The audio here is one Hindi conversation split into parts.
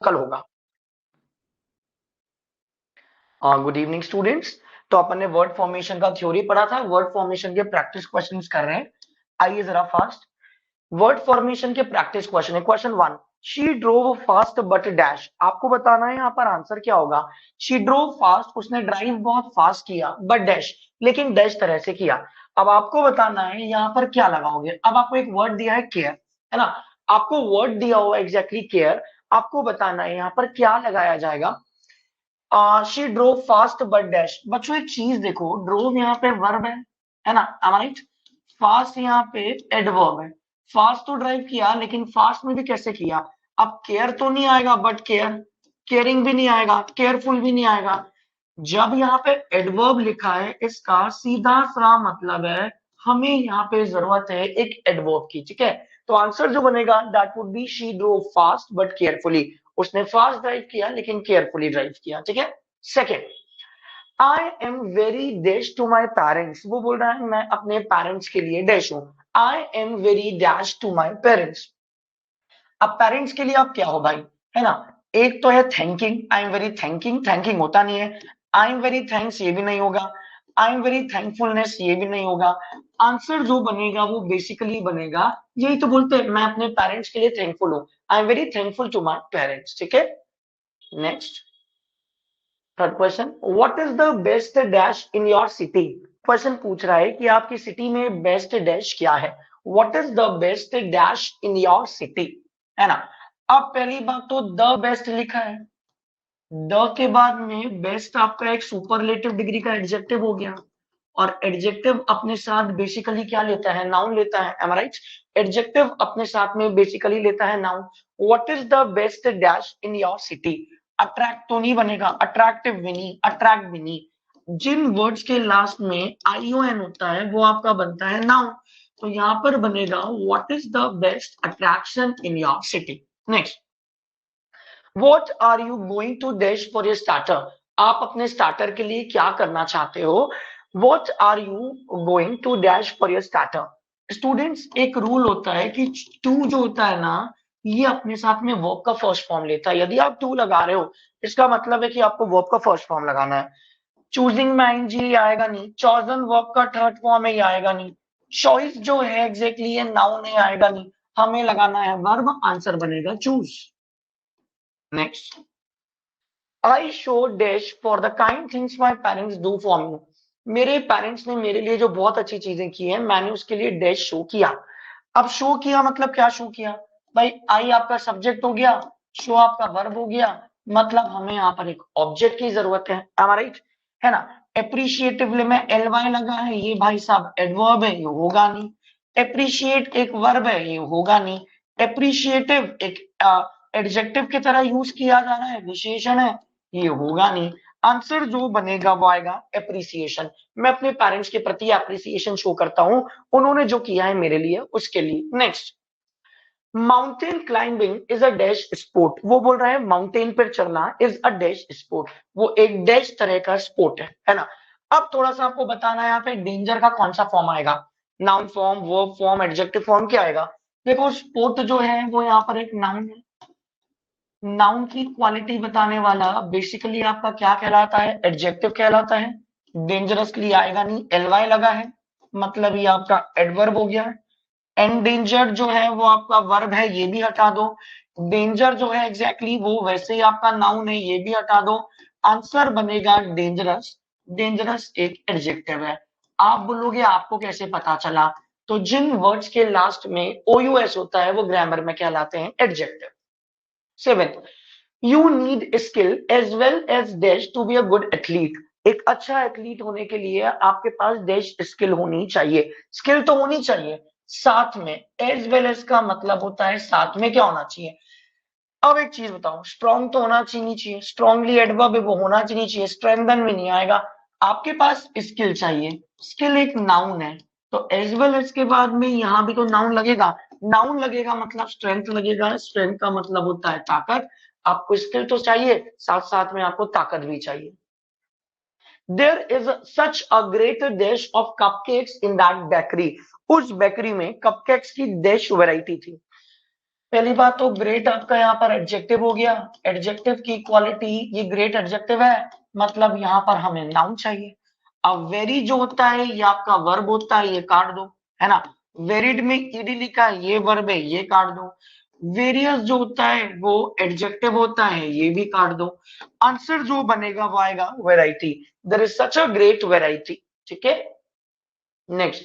कल होगा। Good evening students. तो अपन ने वर्ड फॉर्मेशन का थ्योरी पढ़ा था, वर्ड फॉर्मेशन के प्रैक्टिस क्वेश्चंस कर रहे हैं। आइए जरा फास्ट वर्ड फॉर्मेशन के प्रैक्टिस क्वेश्चन है। Question 1, she drove fast but dash. आपको बताना है यहाँ पर आंसर क्या होगा। शी ड्रोव फास्ट, उसने ड्राइव बहुत फास्ट किया, बट डैश, लेकिन डैश तरह से किया। अब आपको बताना है यहाँ पर क्या लगाओगे। अब आपको एक वर्ड दिया है केयर, है ना। आपको वर्ड दिया हुआ एग्जैक्टली केयर, आपको बताना है यहाँ पर क्या लगाया जाएगा। She drove fast but dash. बच्चों एक चीज देखो, ड्रोव यहाँ पे वर्ब है ना, राइट। फास्ट यहाँ पे एडवर्ब है। फास्ट तो ड्राइव किया, लेकिन फास्ट में भी कैसे किया। अब केयर तो नहीं आएगा, बट केयर, केयरिंग भी नहीं आएगा, केयरफुल भी नहीं आएगा। जब यहाँ पे एडवर्ब लिखा है, इसका सीधा सा मतलब है हमें यहाँ पे जरूरत है एक एडवर्ब की, ठीक है। तो आंसर जो बनेगा that would be she drove fast but carefully. उसने फास्ट ड्राइव किया लेकिन केयरफुली ड्राइव किया, ठीक है। Second, I am very dash to my parents. वो बोल रहा है मैं अपने पेरेंट्स के लिए डैश हूं। I am very dash to my parents. अब पेरेंट्स के लिए आप क्या हो भाई, है ना। एक तो है thanking, I am very thanking, thanking होता नहीं है। आई एम वेरी थैंक्स ये भी नहीं होगा। आई एम वेरी थैंकफुलनेस ये भी नहीं होगा। आंसर जो बनेगा वो बेसिकली बनेगा, यही तो बोलते हैं मैं अपने पेरेंट्स के लिए थैंकफुल हूं। I am very thankful to my parents, ठीक है। Next, third question, what is the best dash in your city. Question पूछ रहा है कि आपकी सिटी में बेस्ट डैश क्या है। What is the best dash in your city, है ना। अब पहली बात तो द बेस्ट लिखा है, द के बाद में बेस्ट आपका एक सुपरलेटिव डिग्री का एडजेक्टिव हो गया। और एडजेक्टिव अपने साथ बेसिकली क्या लेता है, नाउन लेता है, एम आई राइट। एडजेक्टिव अपने साथ में बेसिकली लेता है noun. What is the best dash in your city. Attract तो नहीं बनेगा, अट्रैक्टिव भी नहीं, अट्रैक्ट भी नहीं। जिन वर्ड्स के लास्ट में आईओएन होता है वो आपका बनता है नाउन। तो यहां पर बनेगा what is the best attraction in your city. Next, what are you going to dash for your starter. आप अपने स्टार्टर के लिए क्या करना चाहते हो। What are you going to dash for your starter. Students एक रूल होता है कि टू जो होता है ना, ये अपने साथ में वर्ब का फर्स्ट फॉर्म लेता है। यदि आप टू लगा रहे हो, इसका मतलब है कि आपको वर्ब का फर्स्ट फॉर्म लगाना है। चूजिंग में आईएनजी आएगा नहीं, चॉजन वर्ब का थर्ड फॉर्म है, ये आएगा नहीं। चॉइस जो है एग्जैक्टली ये नाउन है, आएगा नहीं। हमें लगाना है वर्ब, आंसर बनेगा choose. Next, I show dash for the kind things my parents do for me. मेरे पेरेंट्स ने मेरे लिए जो बहुत अच्छी चीजें की हैं, मैंने उसके लिए डैश शो किया। अब शो किया मतलब क्या शो किया भाई। आई आपका सब्जेक्ट हो गया, शो आपका वर्ब हो गया, मतलब हमें यहाँ पर एक ऑब्जेक्ट की जरूरत है, am I right? है ना। एप्रिशिएटिवली में एल वाई लगा है, ये भाई साहब एडवर्ब है, ये होगा नहीं। एप्रिशिएट एक वर्ब है, ये होगा नहीं। एप्रिशिएटिव एक एडजेक्टिव की तरह यूज किया जा रहा है, विशेषण है, ये होगा नहीं। आंसर जो बनेगा वो आएगा एप्रिसिएशन। मैं अपने पेरेंट्स के प्रति एप्रिसिएशन शो करता हूं, उन्होंने जो किया है मेरे लिए उसके लिए। Next, mountain climbing is a dash sport. वो बोल रहा है माउंटेन पर चढ़ना इज अ डैश स्पोर्ट, वो एक डैश तरह का स्पोर्ट है ना। अब थोड़ा सा आपको बताना है यहाँ पे डेंजर का कौन सा फॉर्म आएगा। Noun form, verb form, adjective form, क्या आएगा। देखो स्पोर्ट जो है वो यहाँ पर एक नाउन है। नाउन की क्वालिटी बताने वाला बेसिकली आपका क्या कहलाता है, एडजेक्टिव कहलाता है। डेंजरसली आएगा नहीं, एलवाई लगा है, मतलब ये आपका एडवर्ब हो गया। एंडेंजर्ड जो है वो आपका वर्ब है, ये भी हटा दो। डेंजर जो है एग्जैक्टली वो वैसे ही आपका नाउन है, ये भी हटा दो। आंसर बनेगा डेंजरस। डेंजरस एक एडजेक्टिव है। आप बोलोगे आपको कैसे पता चला, तो जिन वर्ड्स के लास्ट में ओयूएस होता है वो ग्रामर में कहलाते हैं adjective. Seventh, you need skill as well as dash to be a good athlete. एक अच्छा एथलीट होने के लिए आपके पास डैश स्किल होनी चाहिए, स्किल तो होनी चाहिए, साथ में एज वेल एज का मतलब होता है साथ में क्या होना चाहिए। अब एक चीज बताओ, स्ट्रॉन्ग तो होना चाहिए, स्ट्रॉन्गली एडवर्ब है वो होना चाहिए, स्ट्रेंथन भी नहीं आएगा। आपके पास स्किल चाहिए, स्किल एक नाउन है, तो एज वेल एज के बाद में यहां भी तो नाउन लगेगा। नाउन लगेगा मतलब स्ट्रेंथ लगेगा, स्ट्रेंथ का मतलब होता है ताकत। आपको स्किल तो चाहिए, साथ साथ में आपको ताकत भी चाहिए। There is such a great dish of cupcakes in that bakery. उस बेकरी में कपकेक्स की डिश वैरायटी थी। पहली बात तो ग्रेट आपका यहाँ पर एडजेक्टिव हो गया, एडजेक्टिव की क्वालिटी, ये ग्रेट एडजेक्टिव है, मतलब यहाँ पर हमें नाउन चाहिए। अब वेरी जो होता है ये आपका वर्ब होता है, ये काट दो, है ना। वेरिड में ईडी लिखा है, ये वर्ब है, ये काट दो। वेरियस जो होता है वो एडजेक्टिव होता है, ये भी काट दो। आंसर जो बनेगा वो आएगा variety. There is such a great variety, ठीक है। Next,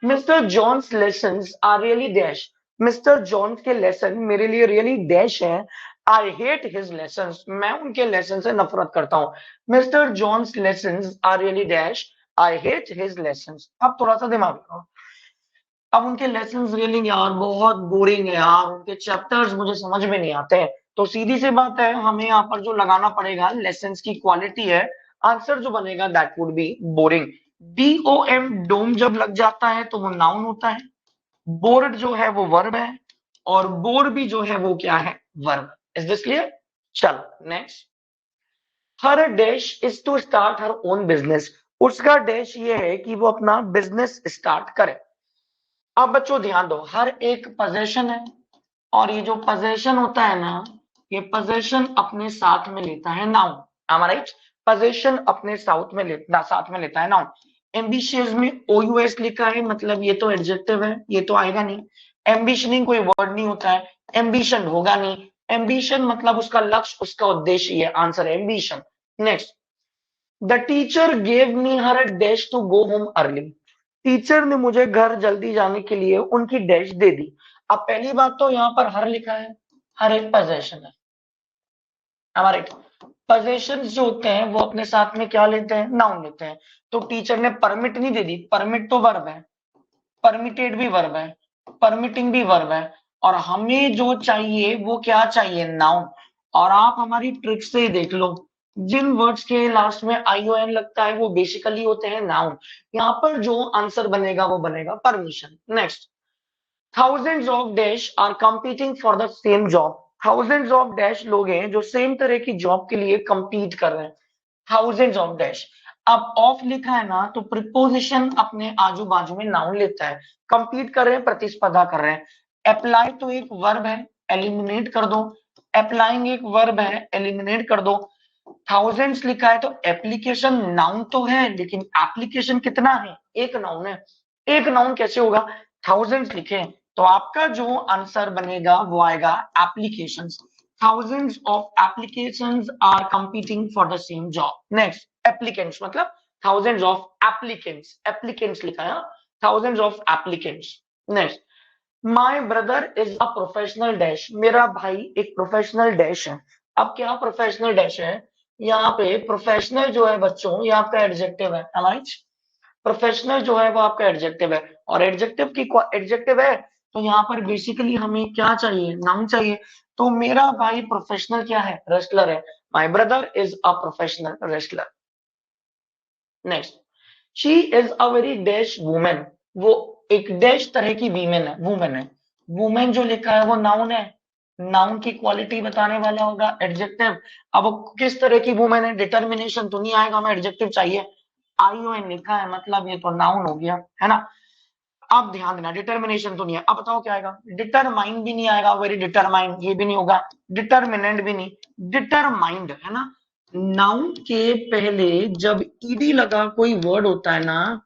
Mister John's lessons are really dash. Mister John's के लेसन मेरे लिए रियली डैश है। आई हेट हिज लेसन्स, मैं उनके लेसन से नफरत करता हूँ। Mister John's lessons are really dash, I hate his lessons. अब थोड़ा सा दिमाग लगाओ, अब उनके लेसन्स रियली यार बहुत बोरिंग है यार, उनके चैप्टर्स मुझे समझ में नहीं आते हैं। तो सीधी सी बात है, हमें यहाँ पर जो लगाना पड़ेगा लेसन्स की क्वालिटी है, आंसर जो बनेगा that would be boring. DOM DOM जब लग जाता है तो वो नाउन होता है, बोर्ड जो है वो वर्ब है, और बोर भी जो है वो क्या है, वर्ब। Is this clear? चलो next. Her dash is to start her own business. उसका डैश ये है कि वो अपना बिजनेस स्टार्ट करे। अब बच्चों ध्यान दो, हर एक पोजेशन है, और ये जो पोजेशन होता है ना, ये पोजेशन अपने साथ में लेता है noun. am I right? Possession अपने साथ में लेता है नाउन। एम्बिशियस में ओयूएस लिखा है, मतलब ये तो एडजेक्टिव है, ये तो आएगा नहीं। एम्बिशनिंग कोई वर्ड नहीं होता है, एम्बिशन होगा नहीं। एम्बिशन मतलब उसका लक्ष्य, उसका उद्देश्य, ये आंसर है ambition. Next, the teacher gave me her dash to go home early. Teacher ने मुझे घर जल्दी जाने के लिए उनकी डैश दे दी। अब पहली बात तो यहाँ पर हर लिखा है, हर एक पोजेशन है हमारे। पोजेशन जो होते हैं वो अपने साथ में क्या लेते हैं, नाउन लेते हैं। तो टीचर ने परमिट नहीं दे दी, परमिट तो वर्ब है, परमिटेड भी वर्ब है, परमिटिंग भी वर्ब है, और हमें जो चाहिए वो क्या चाहिए, नाउन। और आप हमारी ट्रिक से ही देख लो, जिन वर्ड्स के लास्ट में आईओएन लगता है वो बेसिकली होते हैं नाउन। यहाँ पर जो आंसर बनेगा वो बनेगा permission. Next, thousands of dash are competing for the same job। thousands of dash लोग हैं जो सेम तरह की जॉब के लिए compete कर रहे हैं। thousands of dash, अब ऑफ लिखा है ना, तो प्रिपोजिशन अपने आजू बाजू में नाउन लेता है। compete कर रहे हैं, प्रतिस्पर्धा कर रहे हैं। अप्लाई तो एक वर्ब है, एलिमिनेट कर दो। अप्लाइंग एक वर्ब है, एलिमिनेट कर दो। थाउजेंड्स लिखा है तो एप्लीकेशन नाउन तो है, लेकिन एप्लीकेशन कितना है, एक नाउन है। एक नाउन कैसे होगा, थाउजेंड्स लिखे हैं, तो आपका जो आंसर बनेगा वो आएगा applications. thousands of applications are competing for the same job। next, applicants मतलब thousands of applicants, applicants लिखा है, thousands of applicants। next, my brother is a professional dash। मेरा भाई एक प्रोफेशनल डैश है। अब क्या प्रोफेशनल डैश है, यहाँ पे प्रोफेशनल जो है बच्चों, ये आपका एडजेक्टिव है, राइट। प्रोफेशनल जो है वो आपका एडजेक्टिव है, और एडजेक्टिव की एडजेक्टिव है, तो यहाँ पर बेसिकली हमें क्या चाहिए, नाउन चाहिए। तो मेरा भाई प्रोफेशनल क्या है, रेसलर है। My brother is a professional wrestler. Next, she is a very dash women. वो एक डैश तरह की वीमेन है, वुमेन है। वुमेन जो लिखा है वो नाउन है, नाउन की क्वालिटी बताने वाला होगा एडजेक्टिव। अब वो किस तरह की वुमेन है, डिटर्मिनेशन तो नहीं आएगा, हमें एडजेक्टिव चाहिए। आईओएन लिखा है, मतलब ये तो नाउन हो गया, है ना। अब ध्यान देना, डिटर्मिनेशन तो नहीं है। अब बताओ क्या आएगा, डिटरमाइन भी नहीं आएगा, वेरी डिटरमाइन ये भी नहीं होगा, डिटरमिनेंट भी नहीं, डिटरमाइंड, है ना। नाउन के पहले जब ईडी लगा कोई वर्ड होता है ना,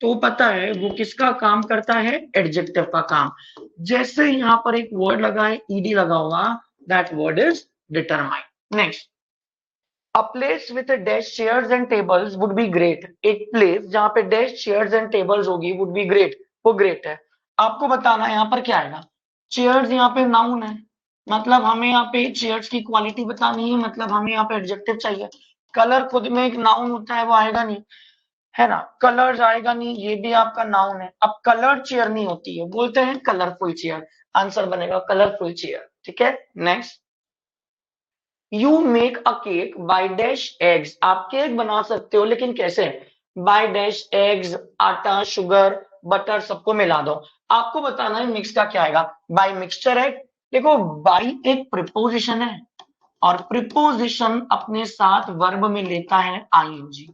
तो पता है वो किसका काम करता है, एडजेक्टिव का काम। जैसे यहाँ पर एक वर्ड लगा है, ईडी लगा होगा, that word is determine. Next, a place with dash chairs and tables would be great. एक प्लेस जहां पे डैश चेयर्स एंड टेबल्स होगी, वुड बी ग्रेट, वो ग्रेट है। आपको बताना यहाँ पर क्या आएगा, चेयर्स यहाँ पे नाउन है, मतलब हमें यहाँ पे चेयर्स की क्वालिटी बतानी है, मतलब हमें यहाँ पे एडजेक्टिव चाहिए। कलर खुद में एक नाउन होता है, वो आएगा नहीं, है ना। कलर्स आएगा नहीं, ये भी आपका नाउन है। अब कलर चेयर नहीं होती है, बोलते हैं कलरफुल चेयर, आंसर बनेगा कलरफुल चेयर, ठीक है। Next, you make a cake by dash eggs. आप केक बना सकते हो, लेकिन कैसे, बाय डैश एग्स, आटा, शुगर, बटर सबको मिला दो। आपको बताना है मिक्स का क्या आएगा, बाय मिक्सचर एग। देखो, बाय एक प्रिपोजिशन है, और प्रिपोजिशन अपने साथ वर्ब में लेता है आईएनजी।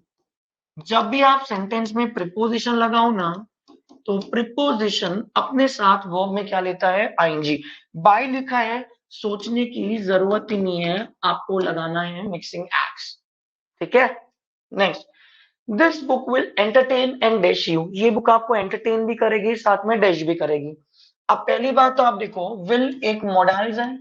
जब भी आप सेंटेंस में प्रिपोजिशन लगाओ ना, तो प्रिपोजिशन अपने साथ वर्ब में क्या लेता है, आईएनजी। बाय लिखा है, सोचने की जरूरत ही नहीं है, आपको लगाना है मिक्सिंग एक्स, ठीक है। Next, this book will entertain and dash you, ये बुक आपको एंटरटेन भी करेगी साथ में डैश भी करेगी। अब पहली बात तो आप देखो, विल एक मोडाल्स है,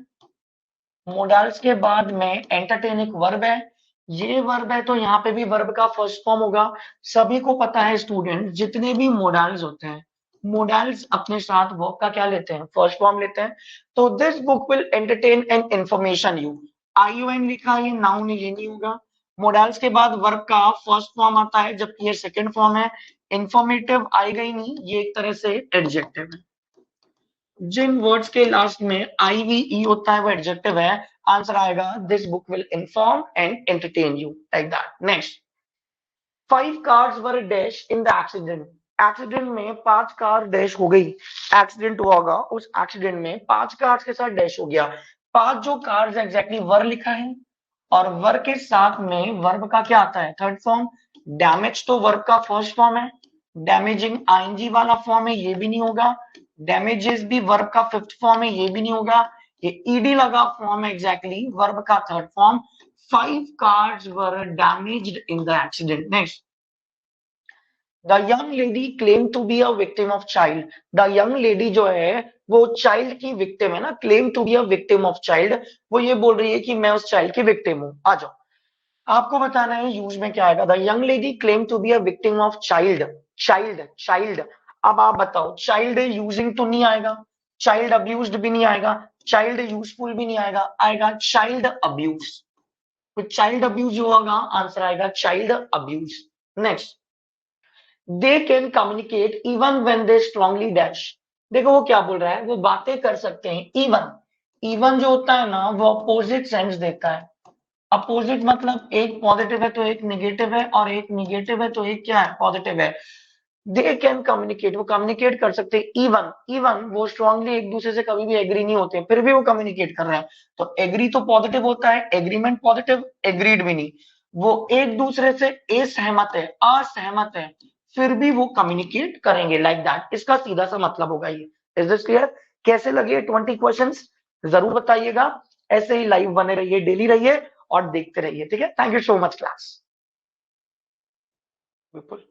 मोडाल्स के बाद में एंटरटेन एक वर्ब है, ये वर्ब है तो यहाँ पे भी वर्ब का फर्स्ट फॉर्म होगा। सभी को पता है स्टूडेंट, जितने भी मोडाल्स होते हैं, मोडाल्स अपने साथ वर्ब का क्या लेते हैं, फर्स्ट फॉर्म लेते हैं। तो this book will entertain and information you, IUN लिखा है, ये नाउन है, ये नहीं होगा। मोडाल्स के बाद वर्ब का फर्स्ट फॉर्म आता है, जबकि ये सेकंड फॉर्म है। इंफॉर्मेटिव आएगा ही नहीं, ये एक तरह से एडजेक्टिव है। जिन वर्ड्स के लास्ट में IVE होता है वो एडजेक्टिव है। आंसर आएगा this book will inform and entertain you, like that. Next, 5 cars were dash in the accident, accident में 5 कार डैश हो गई, एक्सीडेंट हुआ होगा, उस एक्सीडेंट में 5 कार्स के साथ डैश हो गया। 5 जो कार्स एग्जैक्टली वर लिखा है, और वर के साथ में वर्ब का क्या आता है, थर्ड फॉर्म। डैमेज तो वर्ब का फर्स्ट फॉर्म है, डैमेजिंग आईएनजी वाला फॉर्म है, ये भी नहीं होगा। डैमेजेस भी वर्ब का फिफ्थ फॉर्म है, ये भी नहीं होगा। ये ईडी लगा फॉर्म है, एग्जैक्टली वर्ब का third form. 5 cars were damaged in the accident. Next, the young lady claimed to be a victim of child. The young lady जो है वो चाइल्ड की विक्टिम है ना, claim to be a victim of child, वो ये बोल रही है कि मैं उस चाइल्ड की विक्टिम हूं। आ जाओ, आपको बताना है यूज में क्या आएगा। The young lady claim to be a victim of child, child child. अब आप बताओ, चाइल्ड यूजिंग तो नहीं आएगा, चाइल्ड अब्यूज्ड भी नहीं आएगा, चाइल्ड यूजफुल भी नहीं आएगा, आएगा चाइल्ड अब्यूज। तो चाइल्ड अब्यूज जो होगा, आंसर आएगा child abuse. Next, they can communicate even when they strongly dash. देखो वो क्या बोल रहा है, वो बातें कर सकते हैं इवन। इवन जो होता है ना, वो अपोजिट सेंस देता है। अपोजिट मतलब एक पॉजिटिव है तो एक निगेटिव है, और एक निगेटिव है तो एक क्या है, पॉजिटिव है। दे कैन कम्युनिकेट, वो कम्युनिकेट कर सकते हैं इवन। इवन वो स्ट्रांगली एक दूसरे से कभी भी एग्री नहीं होते, फिर भी वो कम्युनिकेट कर रहे हैं। तो एग्री तो पॉजिटिव होता है, एग्रीमेंट पॉजिटिव, एग्रीड भी नहीं। वो एक दूसरे से असहमत है, असहमत है, फिर भी वो कम्युनिकेट करेंगे, लाइक दैट। इसका सीधा सा मतलब होगा ये। Is this clear? कैसे लगे 20 क्वेश्चंस, जरूर बताइएगा। ऐसे ही लाइव बने रहिए, डेली रहिए और देखते रहिए, ठीक है। Thank you so much class. बिल्कुल।